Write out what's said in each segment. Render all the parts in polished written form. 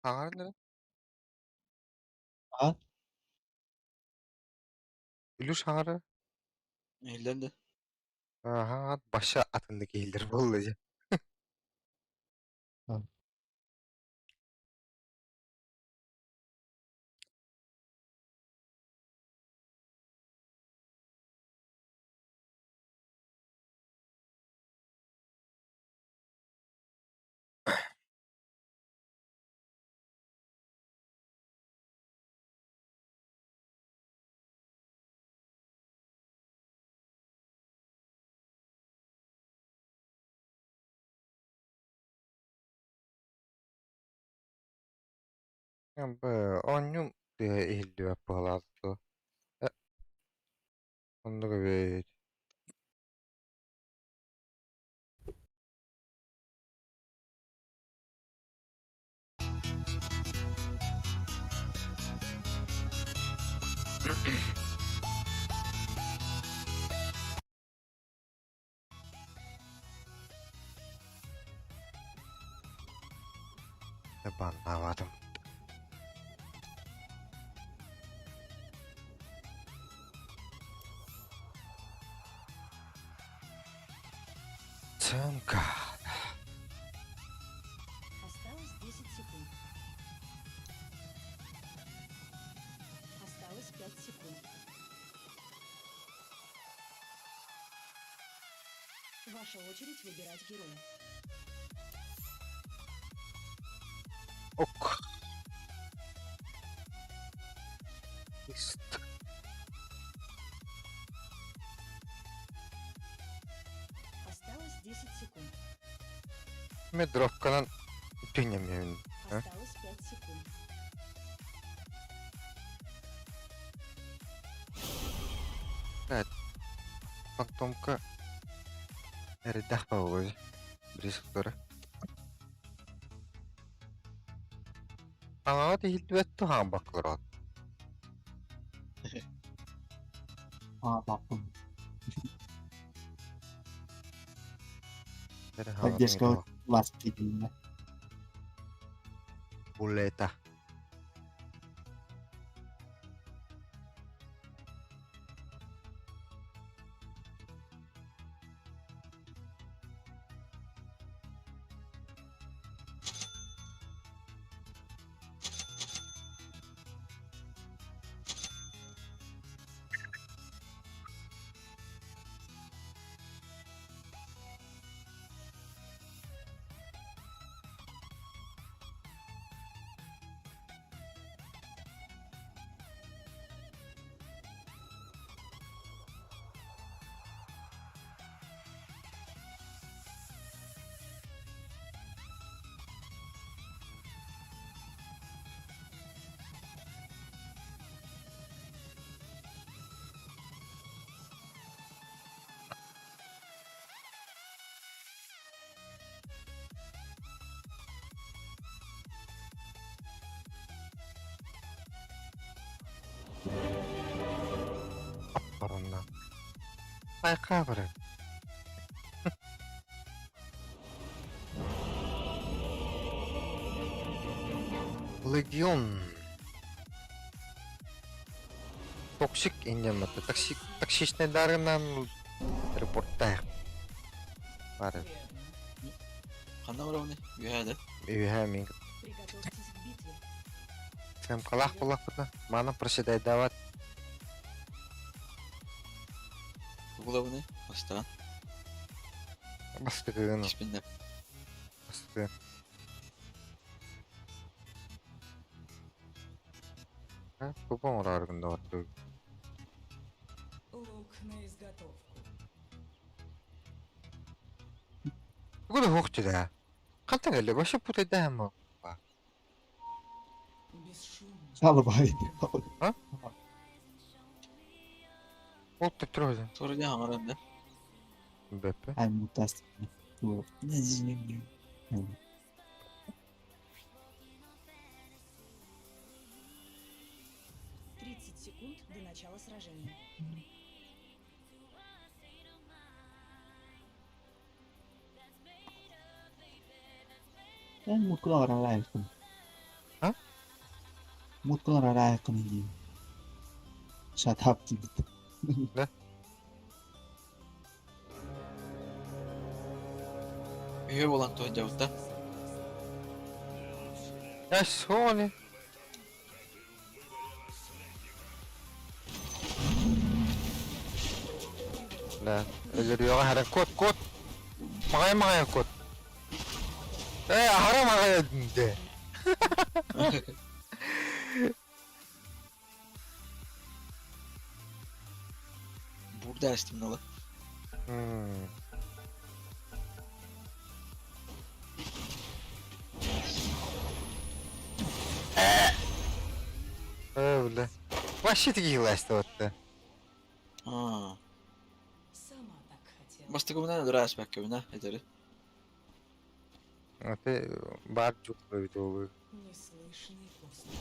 Sağır Ha? Gülü sağırı. Ellerinde. Aha, başa atındı geyildir bollaca. Ha. Yani bu onyum diye ehildi yapıladı. E, Onda gibi. Ben anlamadım. Цинка. Осталось 10 секунд. Осталось 5 секунд. Ваша очередь выбирать героя. Ok. Ist. Осталось 10 секунд. Medrovka'nın bütün yemeğini. Ha? Осталось 5 секунд. Evet. Фантомка. Эрдах бабой. Брисктора. Ага, ehildi ve tuhan baklar. Ha baktım. Dari Bak havadan Jesko gidiyor. lastikinde. Buleta. Aparından. Bayka bırak. Legion. Toksik инемата. Токсичный дарынан репорттай. Бар. Қандай бар оны? Үйәді. Үйә мен Приготовьтесь к битве. сәм қалақ болақ бұда. Мана проседай дават. Бұл оны. Бастаған. Бастығын. Кеспенде. Бастығы. Kupon var argında vardı. Лук на изготовку. Bu kadar hoştu da. Kanta geldi. Başa putaydı ama. Бесшумно. Салы бай. Ол теп тұр өзін. Sonra ne hangar önde? Beppe. Ay mutastik. Bu. Ne diyeceğim? 30 секунд до начала сражения. Ben mutlu orang lain pun. Mutlu rara yakın. Shut up gibi. Ne? Üye olan da cevapta. Ya Sony. Lan ölürüyor haram kot. Makaya kot. Haram makaya de. Burada açtım nalı. Hmm. Öyle. Вообще такие власти вот то. Aa. Сама так хотела. Bastı kumuna da rahatsız bakıyor ne ederi. А ты бар чувствуешь его. Неслышный поступ.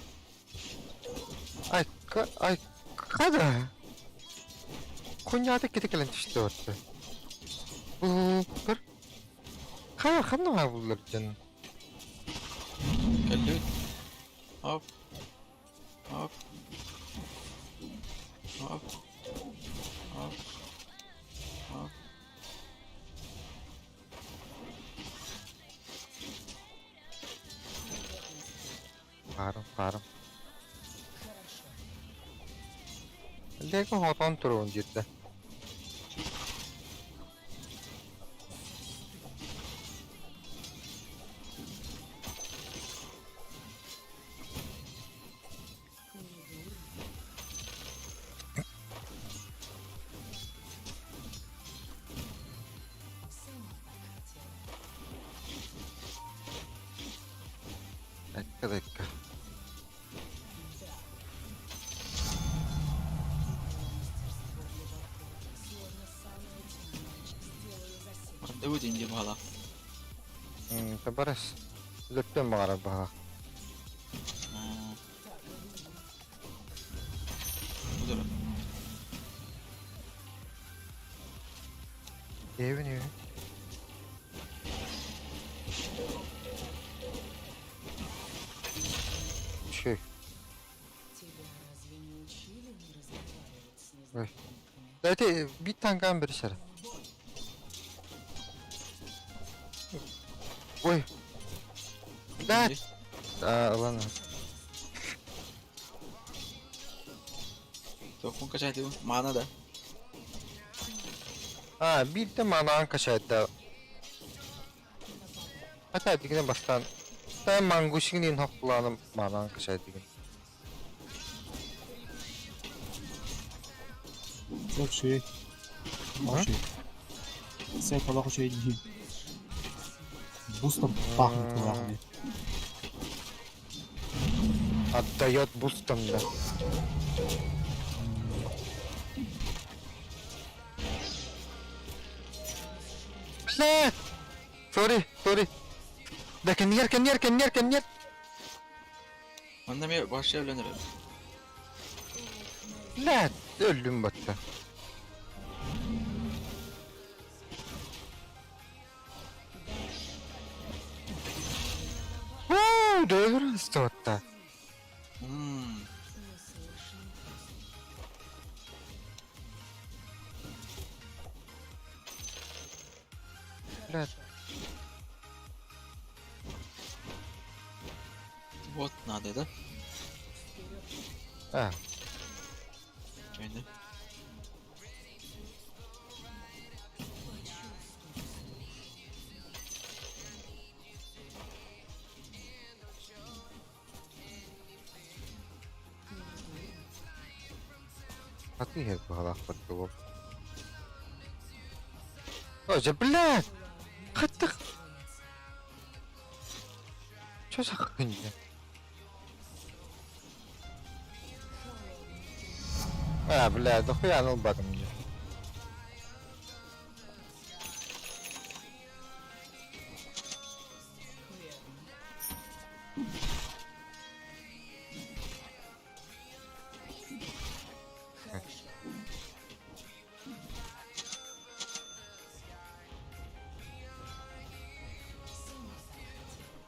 Ай, kada? Konya'da gidekelen işte orada. Bir. Kanı var bunlar canım. Geldi. Hop. Hop. Hop. Hop. Hop. Parım. Хорошо. Lego hoton turun cidden. Не дурно. Сама так хотела. Dakika. Да. Мастерство глубоко. Словно самая тьма. Сделаю засечку. Devu deyince bu hala. Tabaras. Lütfen mağara baha. Aa, Так и выйдет. bu da. Evin evi. Şey. Тебя разве не учили не разговаривать с Ой. незнакомками? Zaten bir tane bir şeref. Oy. Da. Deyince. Ulan. Dokun kaçaydı bu? Mana da. Bir de manağın kaçaydı. Hatta digine baştan. Ben manguşin din hoklanım manağın kaçaydı digine. Çok şey. Hı? O şey. Sen kolak şey değil. Бустом пахнет кулаками. Отдает бустом, да. Блядь! Sorry. Да коньер. Ondan bir başka evlenir. Блядь, öldüm batta. Dövür hasta hatta. Hmm. Неслышный Блядь. Bot neredeydi? Ha, Köyde. хаты bu halak battı bu. Hoca блядь! Хатtık. Что за хуйня? Блядь, да хуя ну багом мне. Хорошо. Сама так хотела.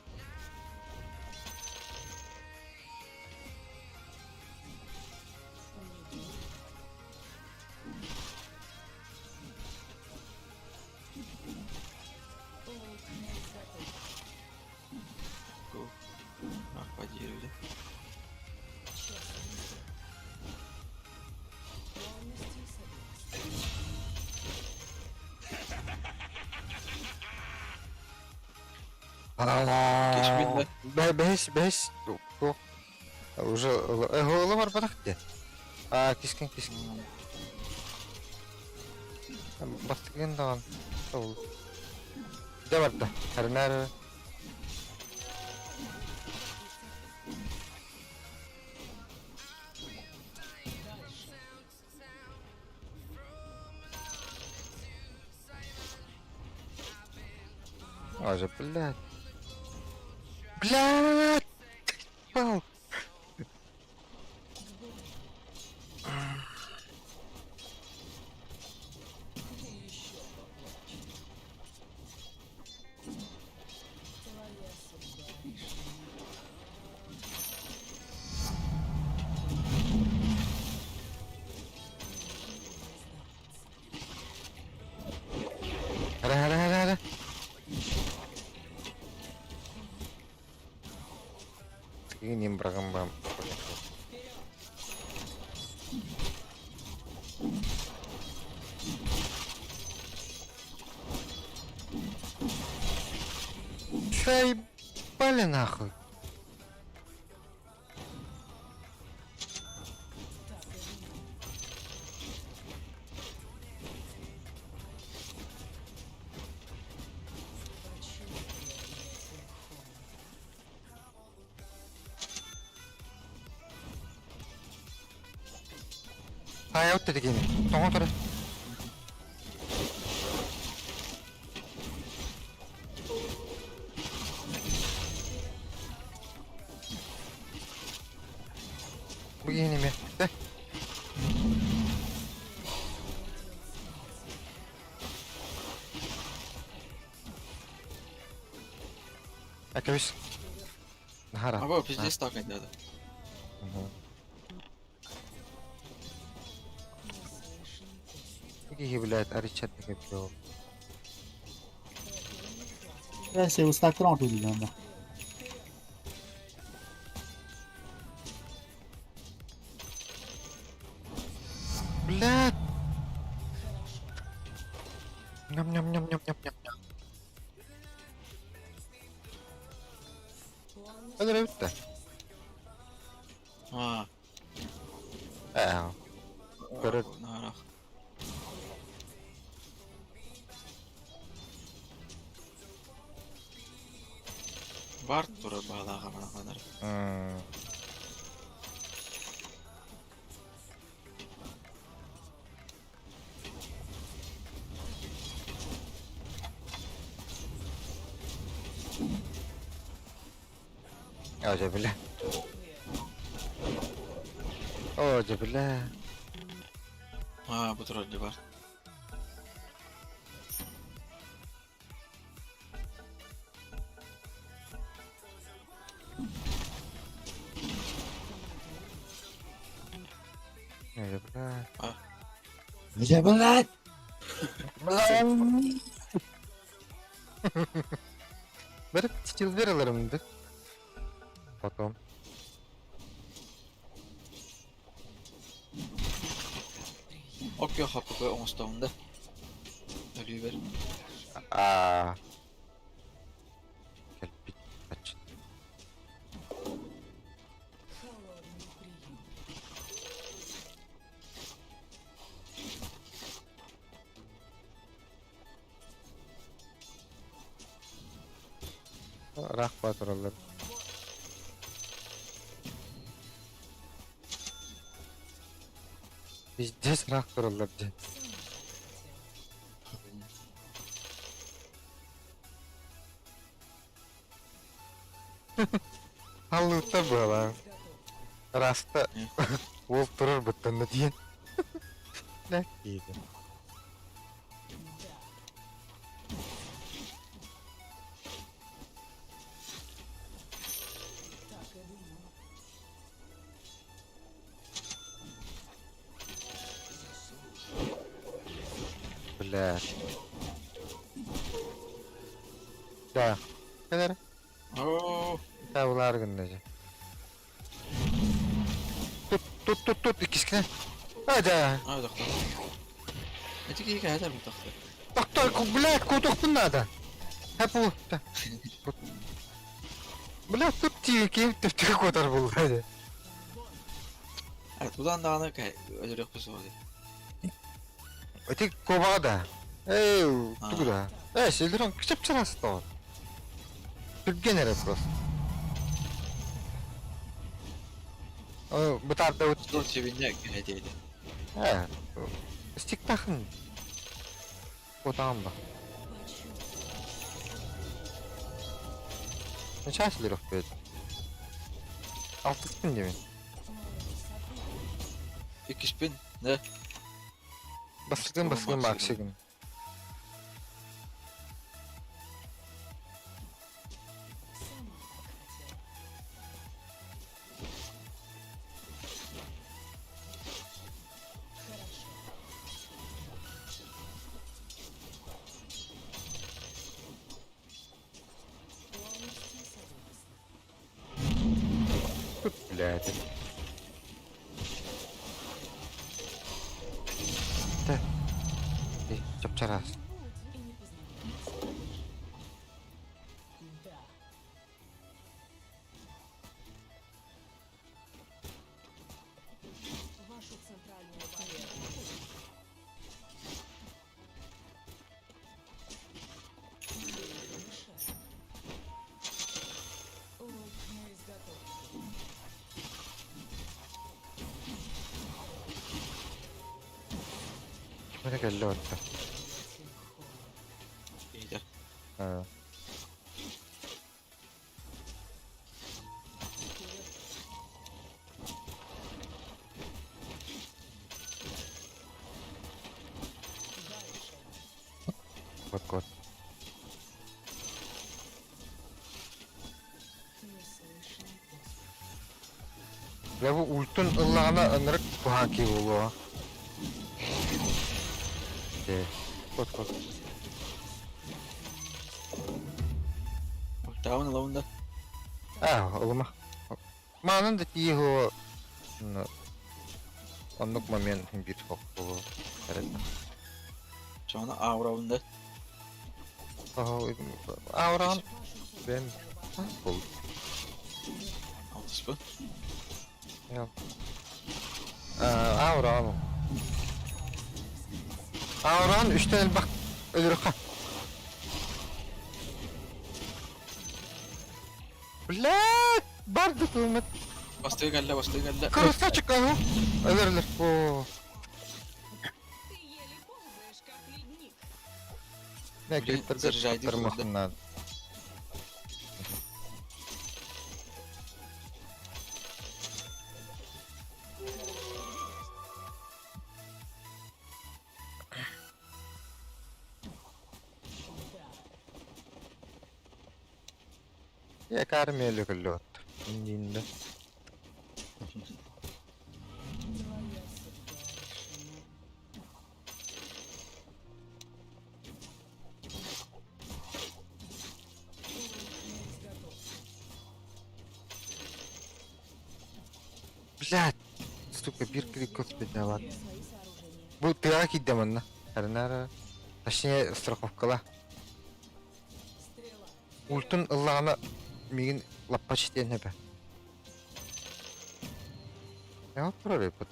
Geçmeyin de. Beş. Yok. Уже голова бар где? Кискен. Бастыгын даган. Ул. Да бар да. Харнар. Аже, блядь. Блядь! Пал. Hadi. Ini berkembang. Заебали нахуй. Я вот это гейм. Тонтор. Begini mi? Deh. Akabis. Nahara. Aba пиздец так надо. Какие, блядь, аричат такие все. Ben şey ıslaktan atıyordum ben. Блядь. Ням. Hadi bitti. Ha. Görür. Nara. Var tura bağlağa bana kadar. Aja billah. Aja billah. Ha bu trollü var. Aja billah. Nece bu lan? Berip çiçil verilerimdi. Потом. Ok yok hakkı koy onustağında. Ölüyü ver. Gel bir kaç. Холодный прием. Rahbat oralar. Bizdes rahbat oralar. Hallıkta bu lan. Rasta ol durur bıttığında diyen. Ne iyiydi. Так и думал. Bля. Da. Kadar. Oo. Tavlar gündece. Tut ikisine. Hadi. Abi doktor. Ne tiki hikaye eder bu doktor? Doktor, блядь, кутук надо. Hep bu. Бля, тут тиви тип кодар булды. Тудан дағаны өлірек біз болды. Өтек кобада. Тугда. Силдрон кичеп чарасы да. Түгенере просто. Bu tarafta Сол себінде дейді. стик тахын. Отаған ба. Нече асылырық беді. 6 күн демен. 2 ne? Басылған максигін. Блядь. Да. Чапчарас. И не познакомиться. Да. Вашу центральную барьеру. Мешай. Урок на изготовку. Kime geldi orta? Дейді. Вот. Неслышный посох. Ya bu ultun ıllağına ınırık bu haki bulu. Kod. Тағын лауында. Olma. Manın da iyi o. Onluk момент bir çok bu. Evet. Çoğuna ağırауында. Avran ben bul. 60 Ya. Avran 3 tane bak ölür ha. Блядь, bardı kılmet. Bastığı geldi. Kırısta çıkıyor. Ölürler. Oo. Ты еле ползаешь, как ледник. Ne Блин, крипторда заряжайdı kırmasın lazım. Ya karmiyeli kılıyor. İndiğinde. Твоя судьба решена. Урок на изготовку. Блядь. Сука, bir клик отпеть давай. Свои сооружения. Bu tıyağa gidemem lan. Her Точнее, страховкала. Стрела. Ультun ıllağına migin lappa çiteyen hebe. Ne yapır oraya put?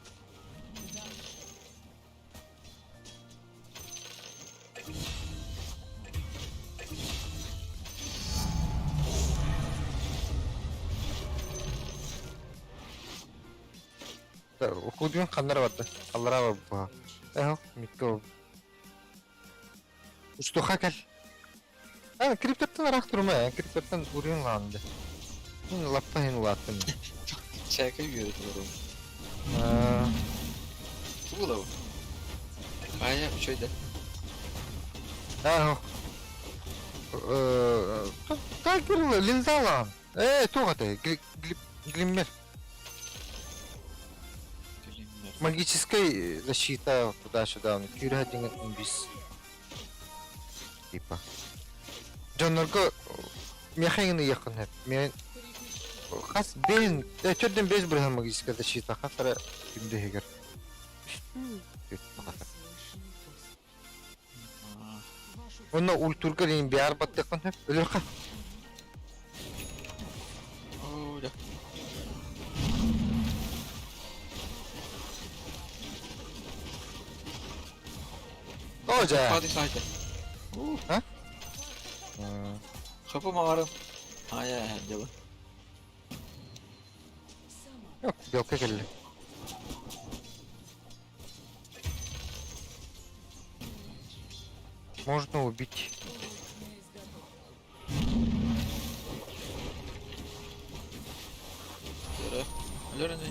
Okudun kanlara vardı. Allah'a var bu. Mikro. Ustuğa gel. Kriptordan arak durma ya. Kriptordan vuruyorsun lan de. Lappa hen ulaştım. Şaka yürüdü oğlum. Bu da bu. Kaya şöyle. Как было, линзала. Туга ты, глиммер. Bilinmiyor. Магическая защита туда-сюда. Кюра денег инвиз. Типа. Джонорго механик yakın hep. Kas ben çördüm bez bırakın магическая защита. Хасара günde heger. Неслышный посох. Aa, Вашу Onda ulturga deyin bir arbat yakın hep ölür ka. Öyle. Hoca. Hadi sadece. Ha? Kapı mağarım. Hayır acaba. Yok yok geldi. Можно убить. Yürü. Yürü ne?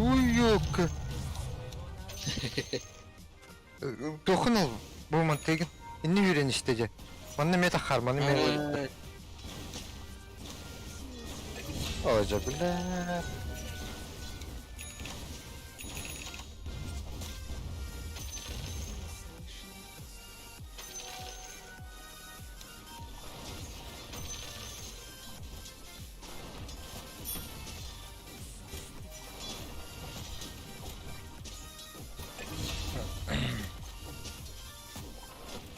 Uy yok. Dokun ol. Bu mantıkın. İnni yüren istece. Bana meta harmanı meta. Evet. Hoca bile.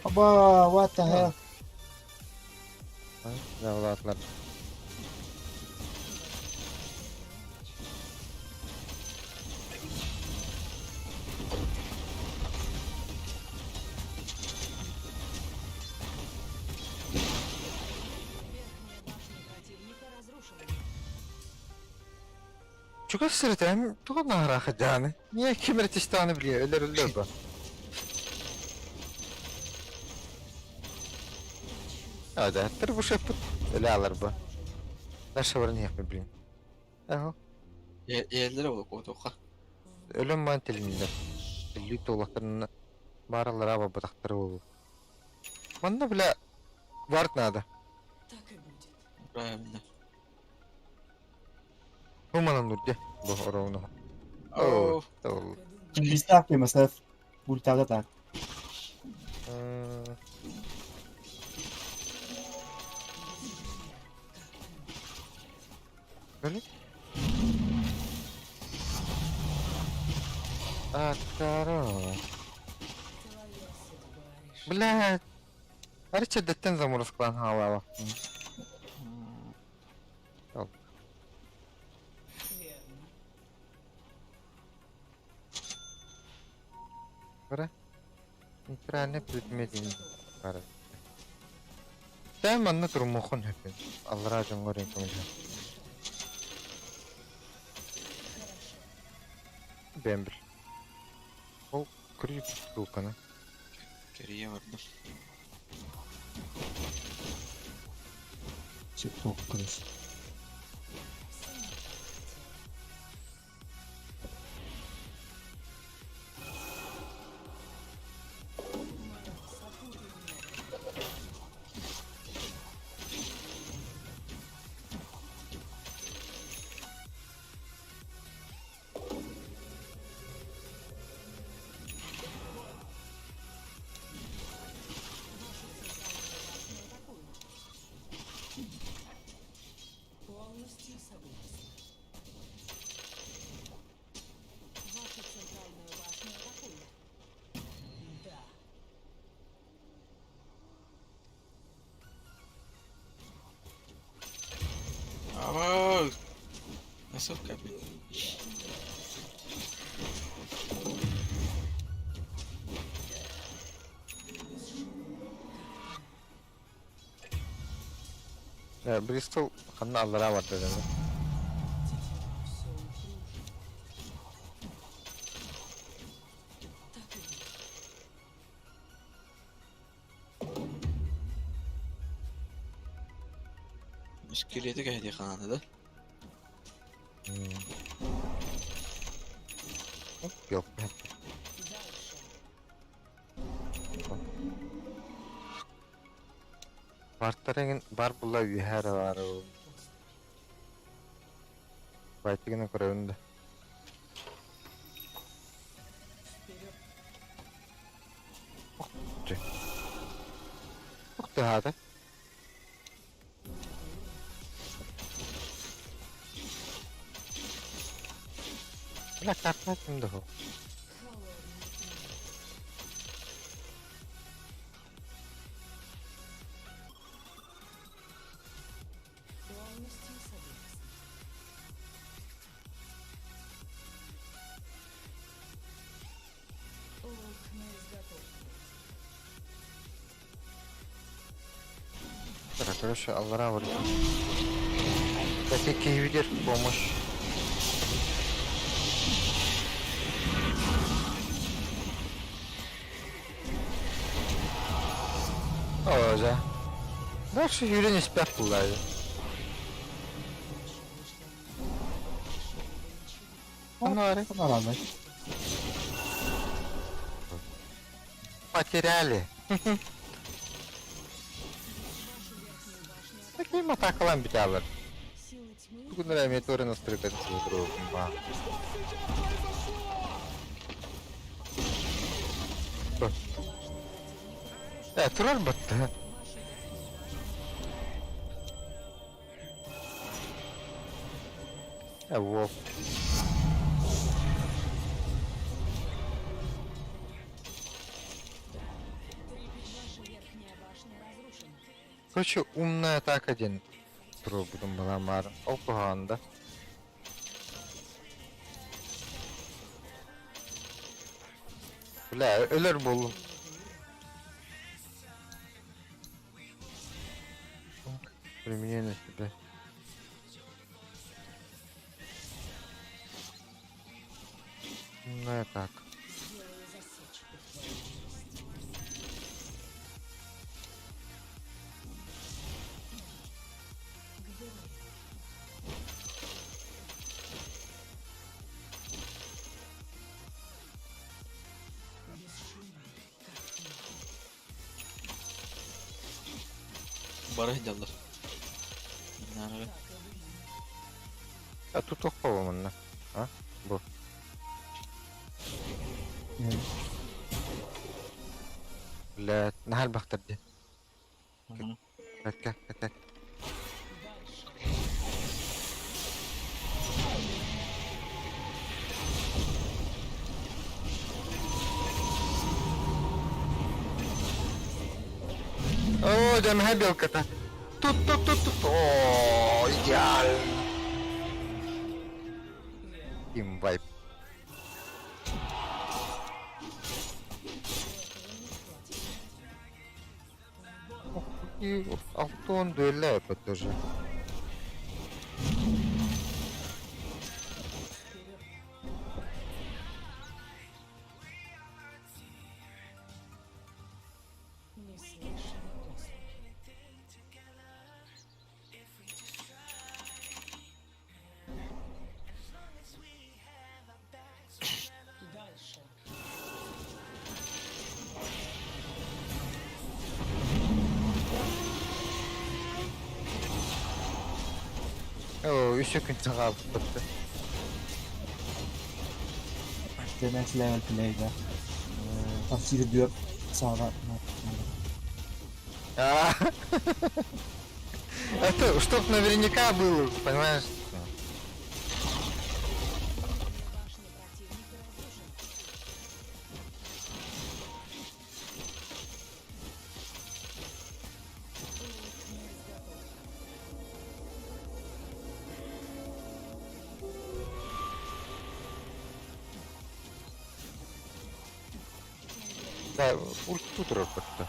Aba, what the hell? Zavlatlar. Çok sırıtayım. Tuğun ahrakı canı. Niye kim ertiştanı biliyor? Ölür bu. Hadi attır bu şapıt. Öyle alır bu. Ben şavarını yapma bileyim. Aho. Yerlere bak o toka. Ölüm man teliminde. Elli dolaklarını barallara aba batakları oldu. Bana bile vart nada. Так и будет. Правильно. Bu manın durdu. Bu oravunu. Oh. Oh. Şimdi start mesela ultada tak. Böyle? Ataro. Блядь. Арча деттен замурсклан хава. Верно. Bırak. İnternet bitmediğini var. Daima ne durum muhun hepin. Allah razı olsun oraya koyacağım. Ben bil. O krip tulkanı. Geriye vardım. Çık tok kırız. Полностью согласен. Ваша центральная башня атакует. Да. Ama nasıl kapı? Bristol kanına Allah'a var dedi. Все утружено. Так и будет. İskeleti geldi kanada. Yok. Дальше. Bartarın bar bulla üher var o. Baytıgına önünde. Вперед. Çok da hadi. La kartla kimdi o? Холодный Короче, Аллара вроде. Такие видишь помощь. О, да. Дальше Юля не спят пулаю. Фонари. Панорама. Потеряли. Таким атакалам бит алар. Силы тьмы Бүгін рәметоры настройка цветров. Турар батты. Во. Короче, умная атака один. Пробуем Маламар. Опаганда. Бля, ölür болу. Применение на себя. Умная атака. сделаю засечку в твоей челюсти. К бою. Бесшумно, как тень. Bara gidiyorlar. Yani А тут охоломанно. А? Бо. Бля, нахаль бахтарди. Как. О, да моя белка-то. Тут. О, идеально. Тим вайп. И автон дуэля тоже. Неслышный остров. Дальше. О, еще конца бытты. Demek level play'de. Tafsiri diyor. Sağda. А, это чтоб наверняка было, понимаешь? Башня противника разрушена. Да, тут робот-то.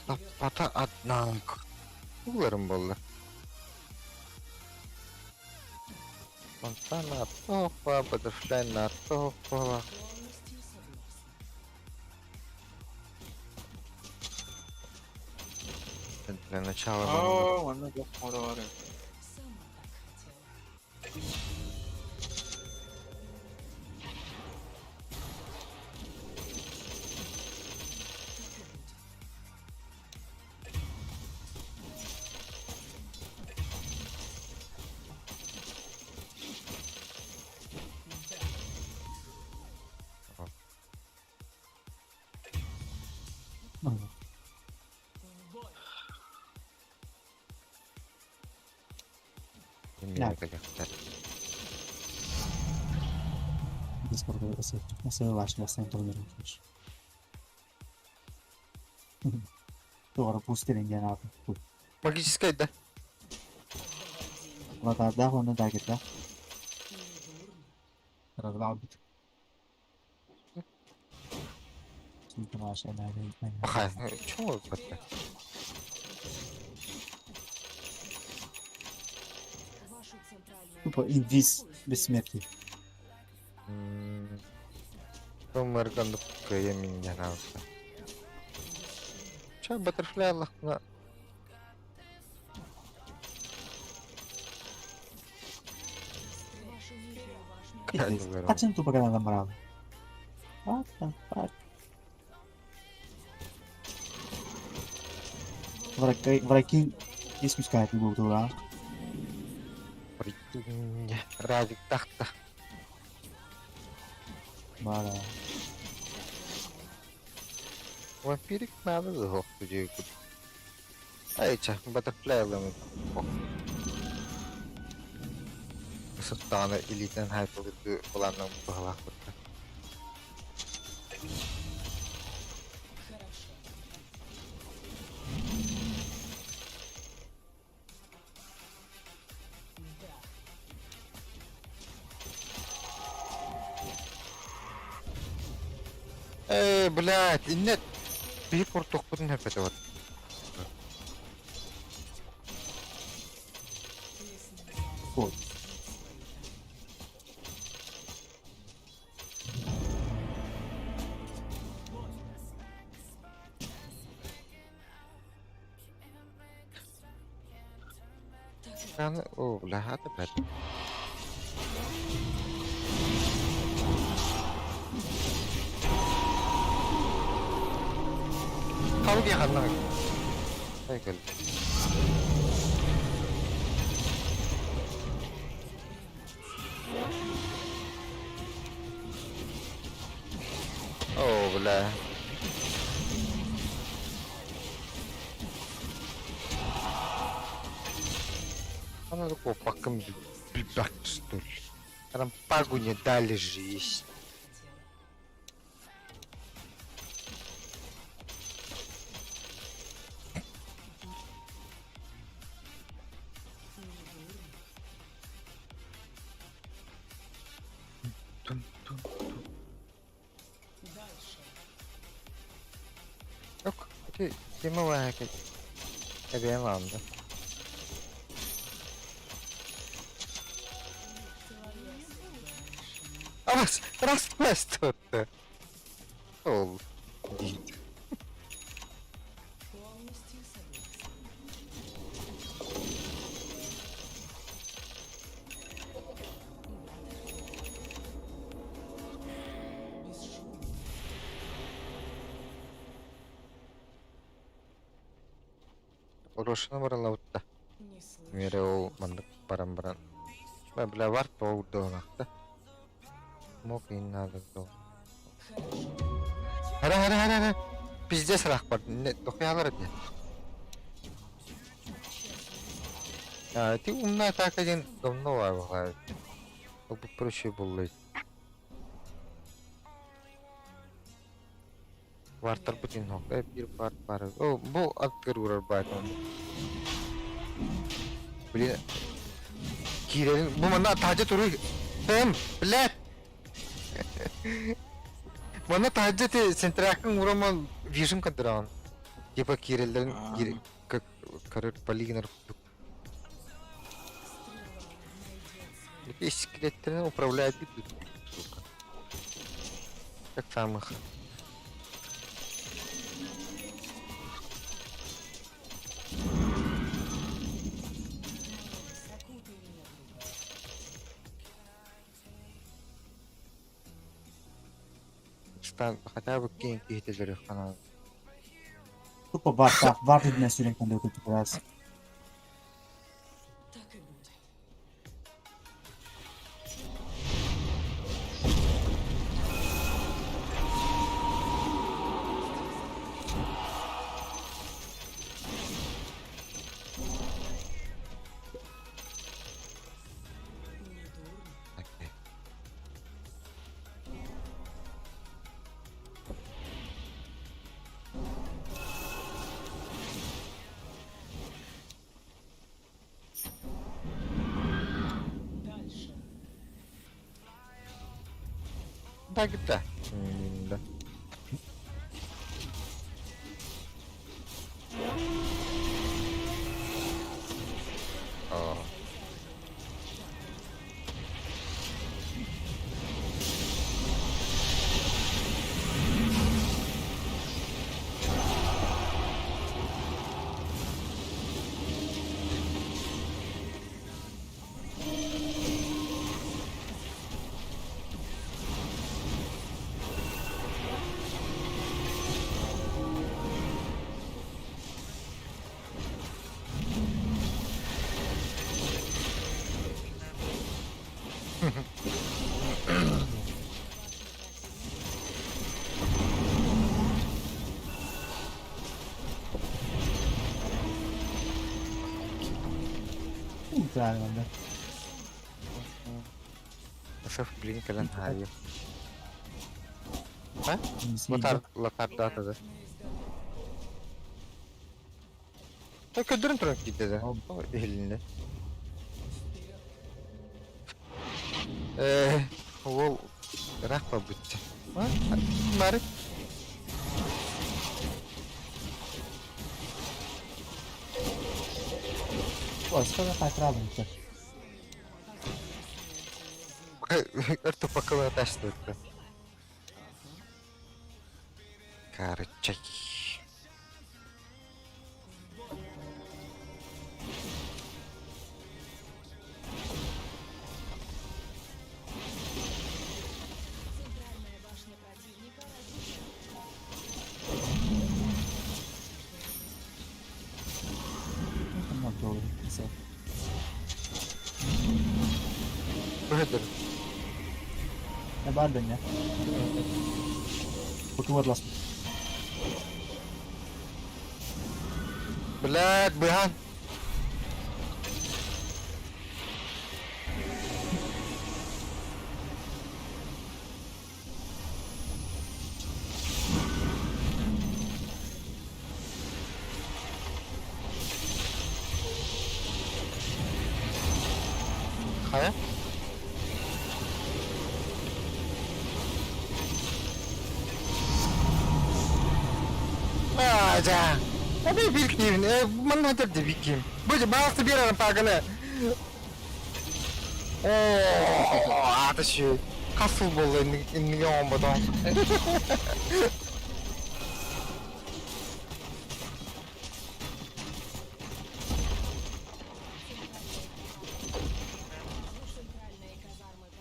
Таппата однако. Угларым болды. Фонтана топа, Баттерфляй на топа. Полностью согласна. Для начала Aa, bende bak orada var ya. Сама так хотела. именно как хотят. Discord'da nasıl başlayasın tolerantmış. Doğru boostering yani abi. Bu. Магическая, да? Vada onu da git la. Недурно. Разлабит. Тільки наша навіть не. Ага, чому це? Вашу центральную Тупо башню инвиз атакуют. бессмертный. Томарганды кая меня навыка. Ча, баттерфляй лахна. Вашу нижнюю башню Кайф. А чим тупо когда набрал? What the fuck? Враги не спускают его туда. Прикинь, Радик тахта. Бара. Вампирик надо сдох туди. Ай, ча, баттерфляй лами. Сатана элитен хайпылды уланның бұғылақ бұрды. хорошо. Да. Блядь, нет. Bir portok bunun hepete var. Вот. О, бля, это блядь. Kalk yakınına. Hay gel. Oh, bля. Она такого пока бельбак, что ли. Там пагу не дали жизнь. Дальше. Yok, kime var ki? Benim andı. Ama rast tuttu. Ol. Değil. Полностью согласен. Бесшумно. Uğraşına var lavutta. Не слышу. Mere o mandık baran. Ben bile var da o donakta. Mok innadı da. Хорошо. Hara. Bizde sırak var. Ne dokuyalar diye. Ya, ти умная так один давно бывает. Как бы проще было. Вартар бутин хок. Bir var. O, bu atkır uğrar baytan. Блин. Кирилл, bu bana taca turu. Hem, блядь. Bana taca te сентракын ураман вижим кадран. Типа Кирилл'den как полигнер. Эти скелеттерин управляет бит. Как самых. Окутай меня, друг. Стан хотя бы какие-нибудь хитилери канал. Тупо вар на sürekli de kötü biraz. Так и будет. Недурно. Окей. Дальше. Да, да. Да. yani bende. Nasıl blink kalian hayo. Hah? Kimisi Latar data da. Ya ködürün turak gitti de. Tamam. O elinde. O rahpa bitti. Ha? Mari. Başka da farklı aldım işte. Ertu pakala taş da. Karıçak. Tamam doğru. Mesela. Bener. Ne var ben ya? Bakım atlasın. Belat, behan. Kaya? Aja. Tapi bikin, mana aja dibikin. Baju bahas biar orang pakai. Oh, atas şu kasıl bolu ini yang bodong.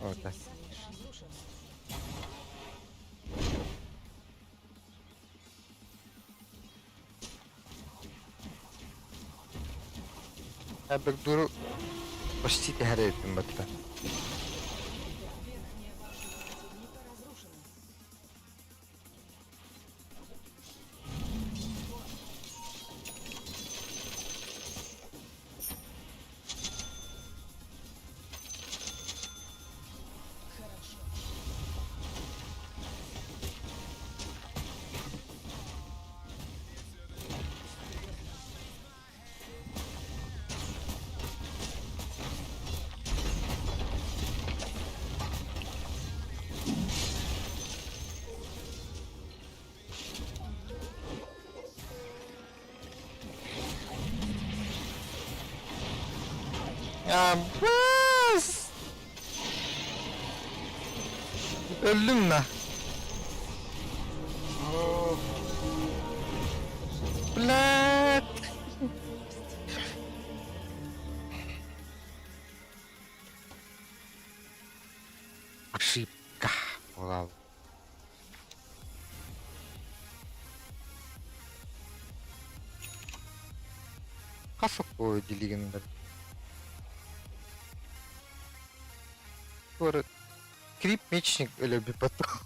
Oke. Abek dulu pasti hari itu betul. Bas! Öldüm la. Blat. Ошибка. Wow. Касок ой делегендер. Крип мечник öyle bir patron.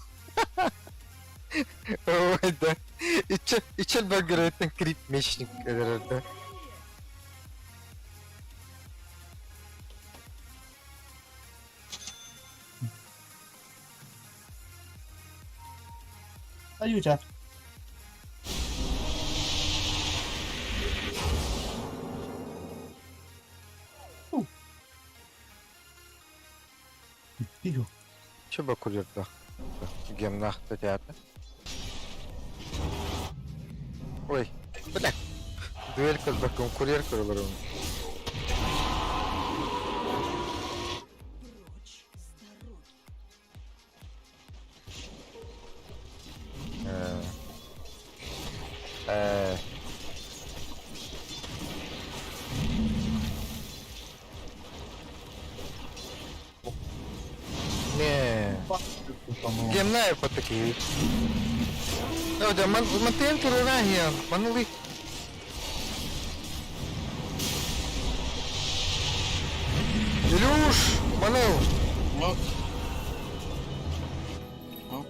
Ой, да. İçel bölgelerin krip meşnik herhalde. Hadi Yücel. Bitti yok. Чего курьер да? Гемнах театр. Ой, бля. Дуэль как бы курьер курьер. Не. Tamam. Гемная по такие. Oh, да, мантен турания, манли. Илюш, манел. Оп. Оп.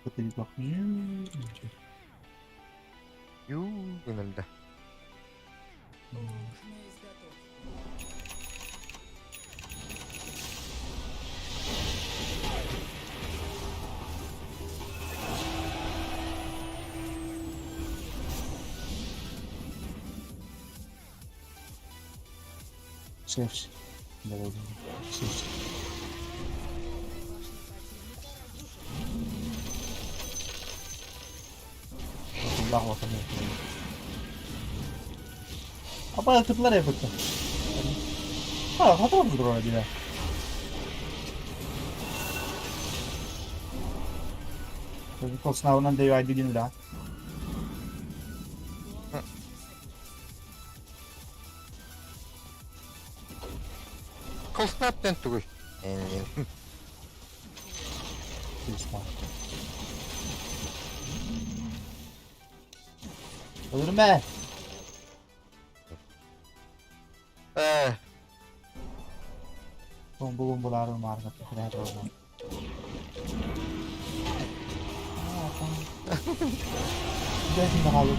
Kötü bir bak. Yuu gününde. Ужин изготов. Şef. Ne oldu? Şef. Allah vatanı yapıyor. Apa tıklar ya bakın. Ha hata mıdır orada ya? Tabii kol sınavından dev aydı gün la. Kosnapten tugul. Kristal. Ölürüm be. Bombalarım var. Tekrar olmam. Güzel şimdi kaldı.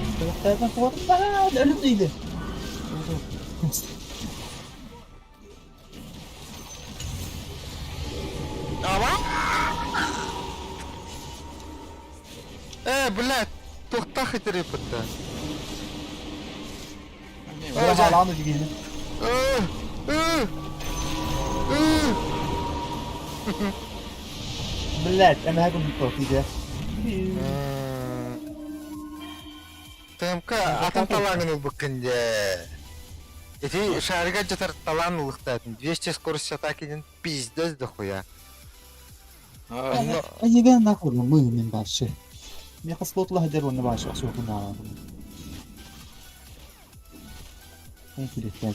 Ben korktum. Ölüm değildi. Ama? Блядь, to'xta hitrepotda. Böyle bağlandı gibi. Millet, ama her gün korkuydu. ТМК атын талаңын убыккенде. Эти шарга жатар талан улыктатын. 200 скорость атакинин пиздец дохуя. А я нахуй мы من باشه. мне خصلت له هدر وانا باشه اسوق لنا. ممكن يحتاج.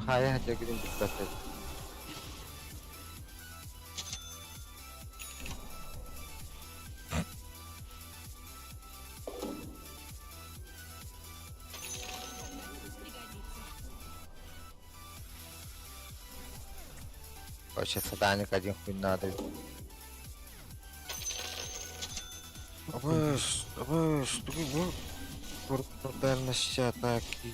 Haya hadi gidin dikkat et. Вообще саданик один хуй надо. Абыш, ты дальность атаки.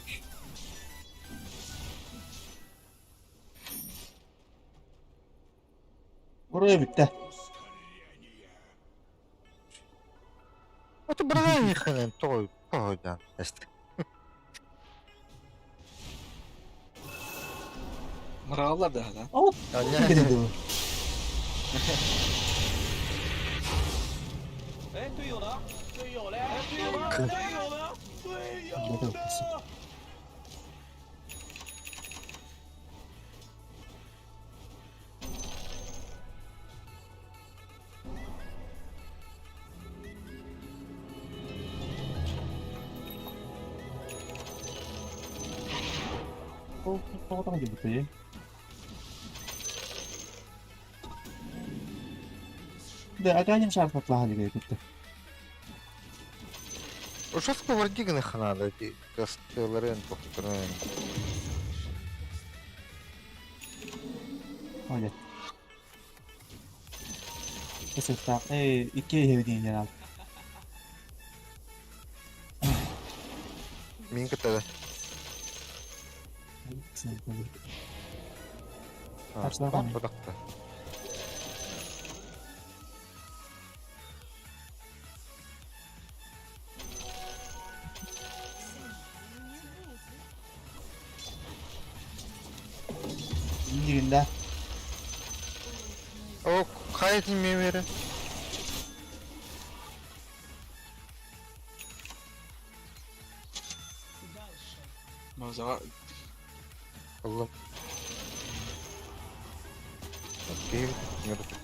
Buraya bitti. Это братан хрен той, да. Mırağlar daha lan. Ama Yani- ne dedi bu? Ne de kızım. Oradan gibi değil. De acayip şarkılar hali gitti. Уже сковородиганых надо, эти костелерен повторяем. Öyle. Mesela iki hevdiğin genel. Минка тогда. Kaçlar var mı? Подохта. İndiğinde. О, хайти мемери. Mağazağa Allah'ım. Okey, не tuttu.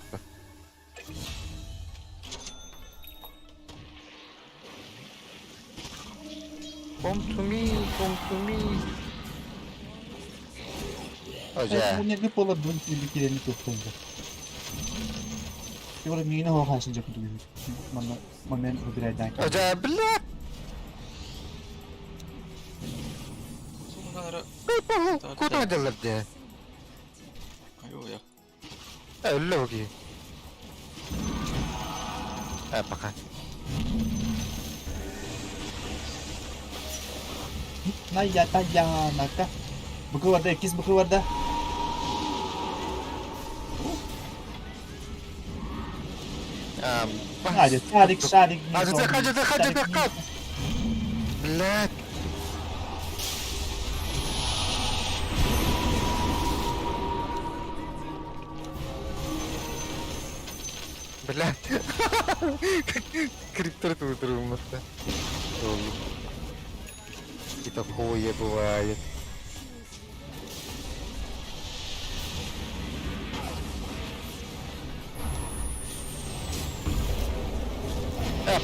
Come to me, come to me. Hoca. Bu ne bir pola dön birliklerini toplayınca. Şimdi mine ho karşınca kutu gibi. Bana bu biraydan. Hoca, bля. sonuna Куда делать? Ayo ya. Öyle okey. Bakan. Naya taya naka. Buku var da, ikiz buku var da. Hadi sadik sadik. Hadi kat. Блядь. Блядь. Криптор тут умер-то. И такое бывает.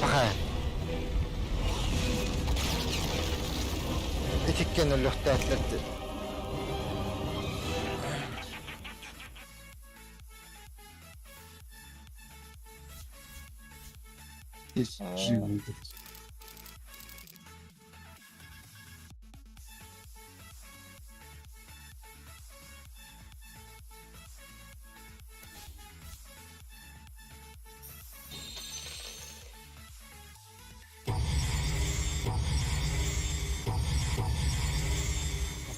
Пахай. Этиккен лёгкий атлет. Hiç живыйdı.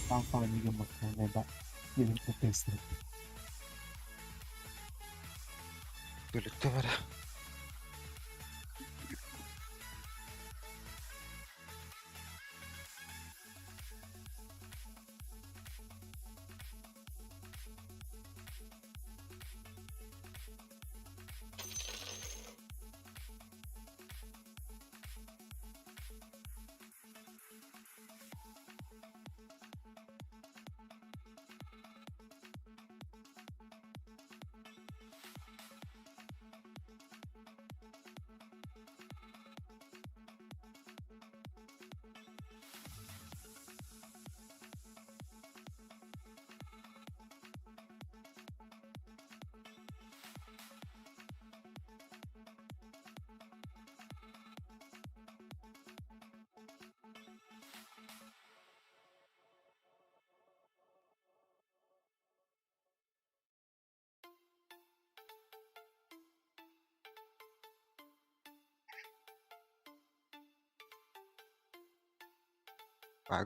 Tam falan bir bakma ne bak. Gelin tepesine. Birlikte var.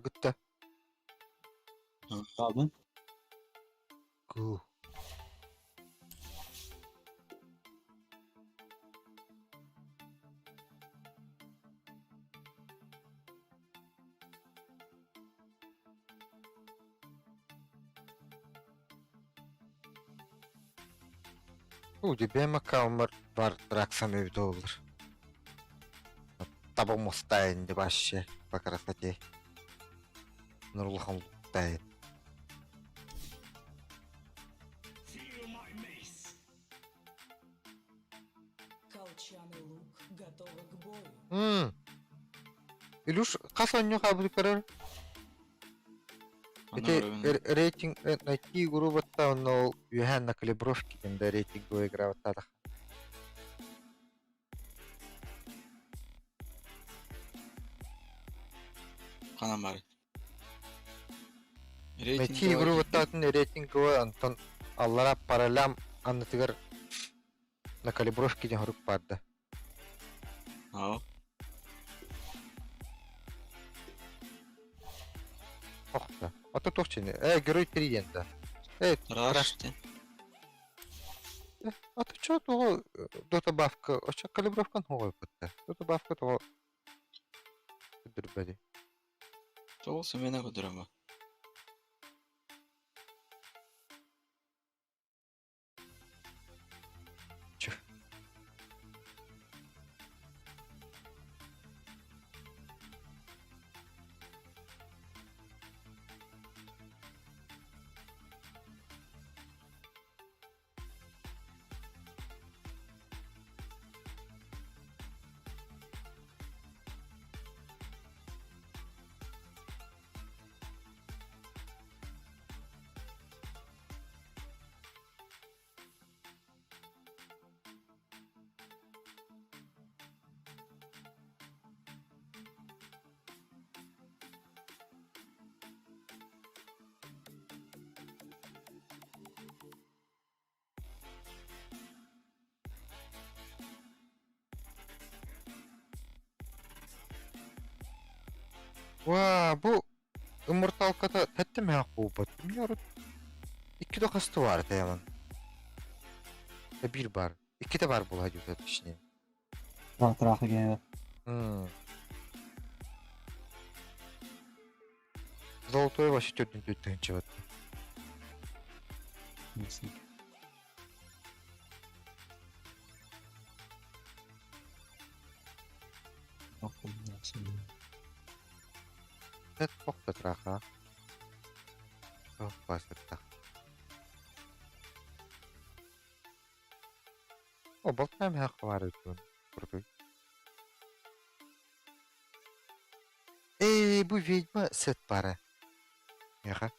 Gıtta. Kaldın. Gu. Тебе макамар var bıraksam evde olur. Табам устаянды вообще по красоте. Нурлыхым устает. Колчан и лук готовы к бою. Илюш, касан yok abi karar. Рейтинг найти группа но юхан на калибровке, когда рейтинговая игра вот так. Канам бар. Найти игру вот так на рейтинговая Антон Аллара паралям аннатыгар на калибровке ден хурук падда. Aa. Охта. Ото тохчене. Герой 3 енді. Рашты. А ты чё того дота бавка? Оча калибровкан хугай пытта. Дота бавка того дүрбәди. Тоғысы мене көдірімі. Чё? Ва, бу ымырталката тәттеме ақ болбат. Мені İki de kastı var Teyaman. Bir бар. İki de бар бұл hadiyot ішіне. Трах ген. Золотой başı tötün çıvat. Тәт боқты траха. Çok basıtta. O bak hem hakkı var ediyorum. Burada. Bu ведьма set para. Ya.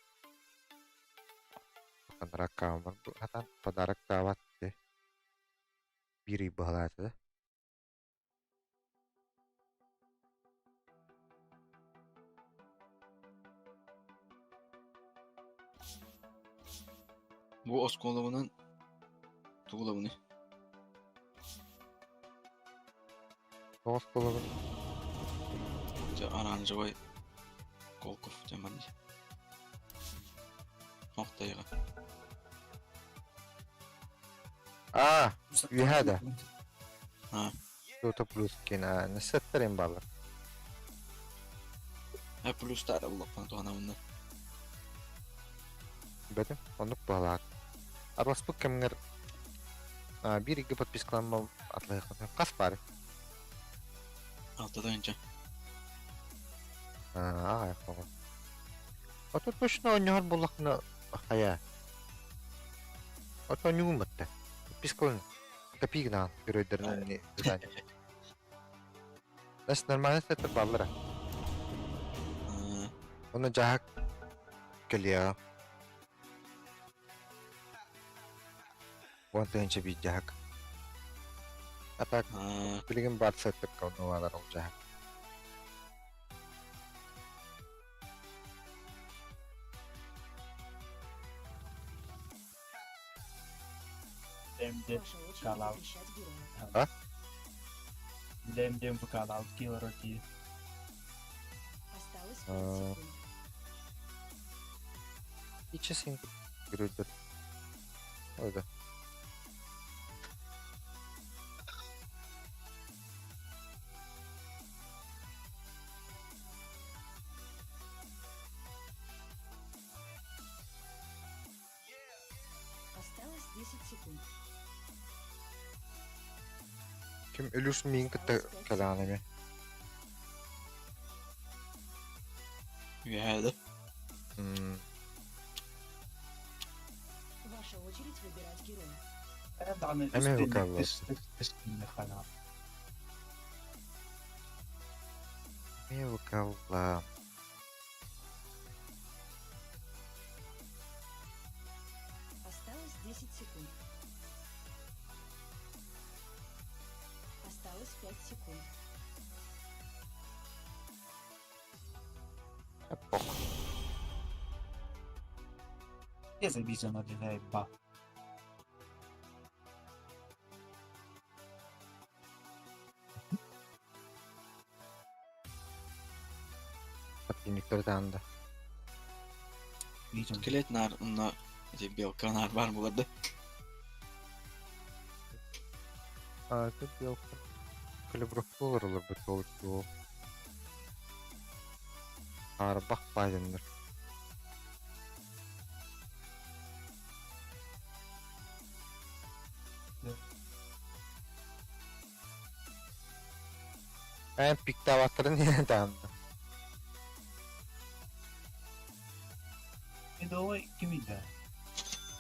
Bakın rakam var. Bu atan padarak davat de. Biri bağladı. Bu Oskolov'un tuğulavını. Doğuz kolalı. Оранжевый Колков теман. Оқтайға. Вихада. Ha. Дота плюс кена. Не сеттерим балар. Плюс тары ұлықпан туғанауында. Бәдім, онық бағлақ. Арбаспық кәміңер бір-екі подпискаламау атлайықпын. Қас бары? Алтыдайынша. Ағай қоғын. Ото точно ойнағар болақына қая. Ото ойнығын бұтты. Подпискалын. Копигнан геройдерінің задание. Значит, нормально сеттер баллара. Оны жағақ көлия. Уантайынша бей жағақ. Атак білген бар сеттер кауналар ол жағақ. Демде Ваша очередь Калау. защищать героя. Демдем вкалал килороки. Осталось 5 секунд. İçesin gürüldür. Öyle. Осталось 10 секунд. Kim ölürsün meyin kıtta kalanemi. Вяда. Ваша очередь выбирать героя. Hemen bakalım. Üstünde kanal. Ne bakalım. Осталось 10 секунд. Осталось 5 секунд. Epok. Я зависим от ба. Etkinliklerden de. Видим. Skelet nar, onunla belka nar var mı vardı? Artık yok. Kalibraklı olur bir soğuk yol. Bak bayındır. Ben pikte avatırın yine dağında. Медовый кимида.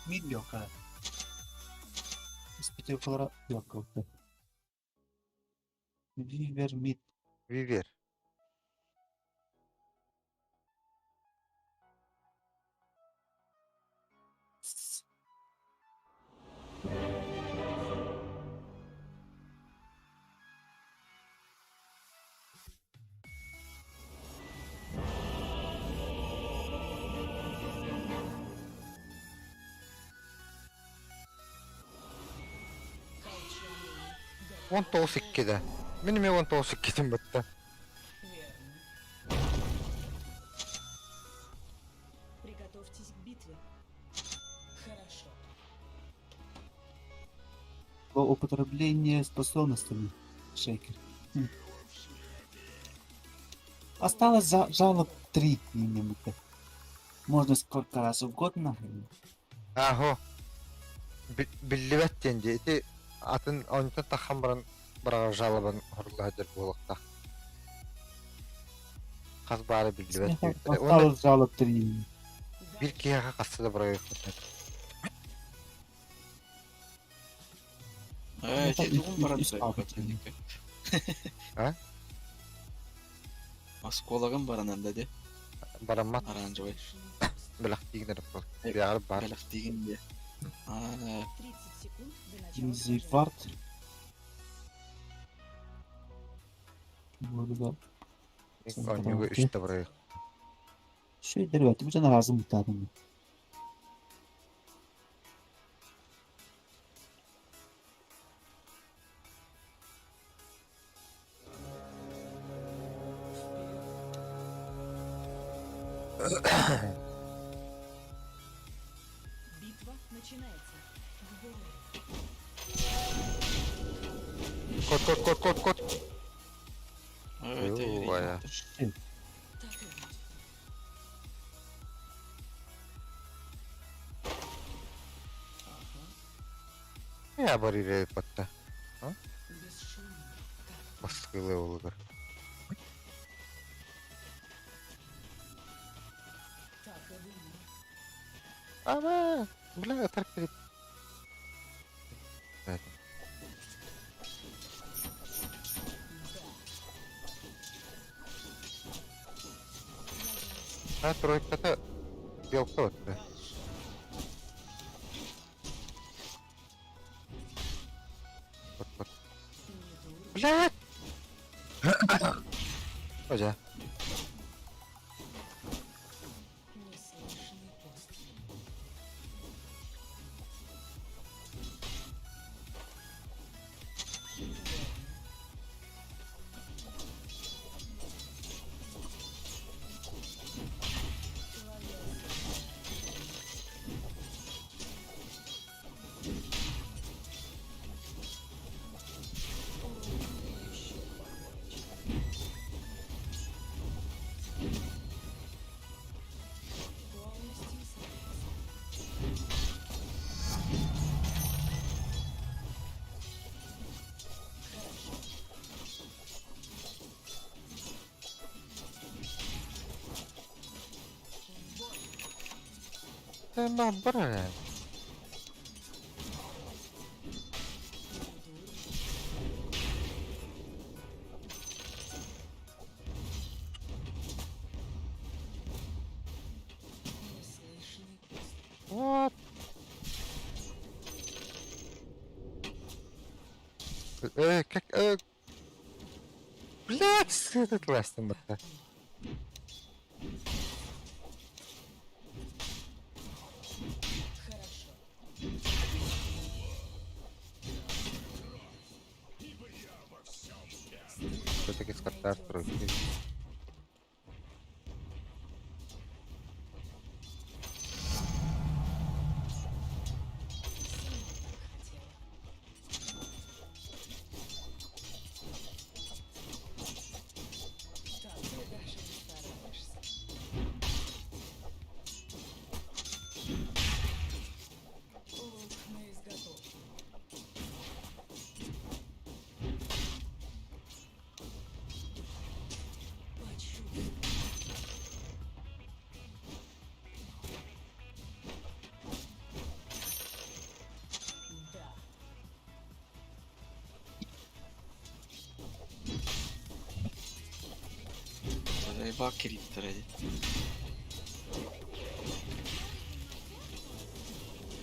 Мид белка. Испытываю колора белка. Вивер мид. Viver. Вон толсик киде. Benim ev 18'im bitti. Верно. употребление способностями. Шейкер. Осталось жалоб 3 минуты. Можно сколько раз угодно. Аһо. Биллибет тенде. Ити атын онтон тахан баран жалабан хорлаһар болуктах. Каз бары биллибет. Осталось жалоб 3. Bir kiyaka kastı da buraya. Evet, Tabii, это он баран üst да. abi. А? Масколаган баранан да де. Baranmat Оранжевый. bilak diğine yapalım. Bir ağır bar. Белых дегенде. 30 секунд до начала Зигвард. Burada Onyu üstte buraya. şeyleri var. Bu cana lazım bir tane. битва начинается. В бой. Kod. Evet, Yoo, bayağı. Şey, Так и быть. Ya bari re patta. Бесшумно, как Baskılı olur. так и думал. Ama bile atar edip. Evet. Ha тройка-то белка вот. Вот. Не дур, Блядь! Hoca. неслышный пострел. Полностью согласен. Sen lan bana ne? Неслышный пострел. What? Как... Блядь, этот ластом бата. Хорошо. Все-таки скотар тройки. Хотел. Так, ты даже не стараешься. Лук на изготовку. Почувствуй. Да. Заебал Кирилл ради.